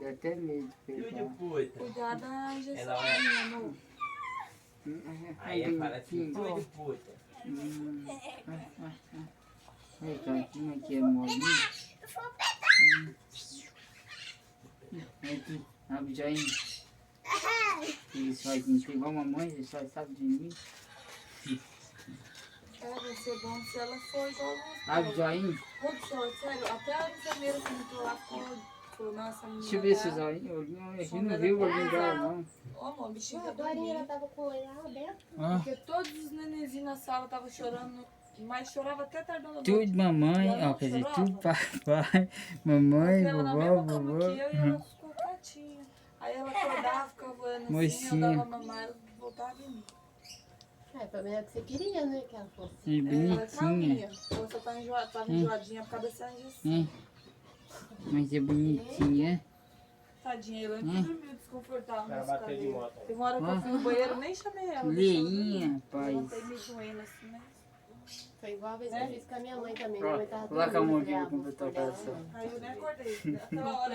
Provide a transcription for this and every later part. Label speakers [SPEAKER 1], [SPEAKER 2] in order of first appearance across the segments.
[SPEAKER 1] Dá até medo de
[SPEAKER 2] E o de
[SPEAKER 1] pegar.
[SPEAKER 2] puta?
[SPEAKER 3] Cuidado da injeção,
[SPEAKER 2] Ela é-
[SPEAKER 3] amor.
[SPEAKER 2] Aí ele fala assim, tu de puta.
[SPEAKER 1] Aí, cara, como é que é molinho? Aqui, abre já aí. Eles fazem igual a mamãe, eles só sabem de mim.
[SPEAKER 3] Vai ser bom se ela for igual
[SPEAKER 1] Abre já aí.
[SPEAKER 3] sério, até a enfermeira que entrou lá falou, nossa, menina.
[SPEAKER 1] Deixa eu ver se os olhinhos. A gente não viu o olhinho dela, não.
[SPEAKER 3] Ô, amor, bichinho
[SPEAKER 4] A
[SPEAKER 3] tá
[SPEAKER 4] Dorinha
[SPEAKER 3] dormindo.
[SPEAKER 4] tava com o olhar aberto.
[SPEAKER 3] Porque todos os nenenzinhos na sala estavam chorando, mas chorava até tardando da noite.
[SPEAKER 1] Tudo mamãe,
[SPEAKER 3] Ela
[SPEAKER 1] ó,
[SPEAKER 3] não
[SPEAKER 1] quer dizer,
[SPEAKER 3] chorava?
[SPEAKER 1] tudo papai, mamãe,
[SPEAKER 3] Ela na
[SPEAKER 1] vovó,
[SPEAKER 3] mesma cama
[SPEAKER 1] vovó.
[SPEAKER 3] que eu e ela ficou quietinha. Aí ela acordava, ficava olhando assim, eu
[SPEAKER 1] Mocinha.
[SPEAKER 3] dava mamar, ela voltava em mim.
[SPEAKER 4] Pelo menos é o que você queria, né? Que ela fosse.
[SPEAKER 1] Que
[SPEAKER 3] Ela é
[SPEAKER 1] bonitinha.
[SPEAKER 3] calminha. Ela só tá enjoadinha por causa dessa injeção.
[SPEAKER 1] Mas é bonitinha.
[SPEAKER 3] Tadinha, ela não dormiu desconfortável
[SPEAKER 2] Ela
[SPEAKER 3] nessa
[SPEAKER 2] bateu de
[SPEAKER 3] cadeira.
[SPEAKER 2] moto.
[SPEAKER 3] Teve uma hora que eu fui no banheiro, nem chamei ela.
[SPEAKER 1] Leinha,
[SPEAKER 3] Eu
[SPEAKER 1] rapaz.
[SPEAKER 3] não tenho me doendo assim, mas...
[SPEAKER 4] Foi igual a vez que eu fiz com a minha mãe também. Minha
[SPEAKER 1] Ó,
[SPEAKER 4] mãe tava
[SPEAKER 1] coloca a mão
[SPEAKER 4] dormindo,
[SPEAKER 1] aqui
[SPEAKER 4] falei,
[SPEAKER 1] pra
[SPEAKER 4] vou
[SPEAKER 1] completar o
[SPEAKER 4] acordar
[SPEAKER 1] coração.
[SPEAKER 4] ela,
[SPEAKER 3] Aí eu nem acordei. Aquela hora,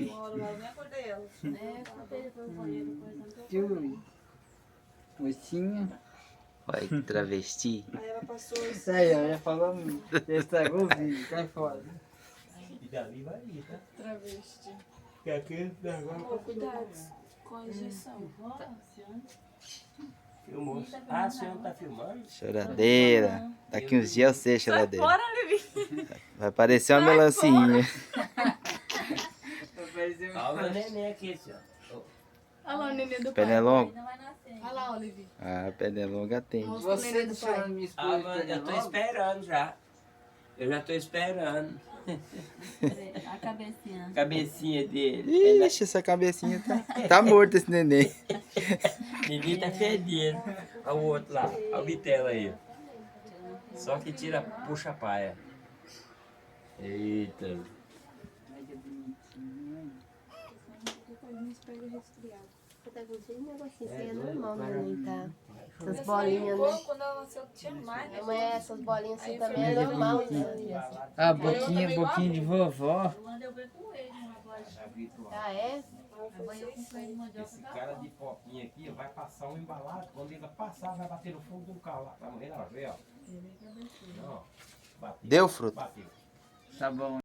[SPEAKER 3] uma hora lá, eu nem acordei ela.
[SPEAKER 4] né? Acordei, foi no banheiro, depois entrou.
[SPEAKER 1] Tio. Mocinha.
[SPEAKER 5] Vai, travesti.
[SPEAKER 3] Aí ela passou
[SPEAKER 1] Isso aí, ó, já falamos. Já estragou o vídeo, cai fora.
[SPEAKER 2] E dali vai ir, tá?
[SPEAKER 3] travesti.
[SPEAKER 2] Porque aqui agora
[SPEAKER 3] Pô, cuidado com a injeção.
[SPEAKER 2] filmou. Ah, a senhora não tá filmando?
[SPEAKER 5] Choradeira. Daqui uns dias eu sei, choradeira.
[SPEAKER 3] Bora, Levi.
[SPEAKER 5] Vai parecer uma melancia.
[SPEAKER 2] Olha o neném aqui, senhor.
[SPEAKER 3] Olha lá o neném do
[SPEAKER 5] Pé longo?
[SPEAKER 3] Olha lá, Olivia.
[SPEAKER 5] Ah, pé longa tem.
[SPEAKER 1] Você deixando minha
[SPEAKER 2] Ah,
[SPEAKER 1] esposa.
[SPEAKER 2] mas eu tô esperando já. Eu já tô esperando.
[SPEAKER 6] A cabecinha.
[SPEAKER 2] A cabecinha dele.
[SPEAKER 5] Ixi, essa cabecinha tá morta esse neném.
[SPEAKER 2] Ninguém tá fedendo. Olha o outro lá. Olha o bitelo aí. Só que tira, puxa a paia. Eita.
[SPEAKER 4] Você tá com cheio de negocinho, isso aí é normal, né? Nem tá. Essas bolinhas, né?
[SPEAKER 3] Quando ela nasceu, tinha mais, né?
[SPEAKER 4] Mas essas bolinhas assim também é normal, né?
[SPEAKER 1] Ah, boquinha de vovó.
[SPEAKER 6] Quando eu vejo com ele, uma voz.
[SPEAKER 4] Ah, é?
[SPEAKER 6] Eu com coelho de mandioca.
[SPEAKER 2] Esse cara de foquinha aqui ó, vai passar um embalado. Quando ele passar, vai bater no fundo de um carro lá. Vai morrer na hora, vê, ó. Não, bateu.
[SPEAKER 5] Deu fruto?
[SPEAKER 2] Bateu.
[SPEAKER 1] Tá bom.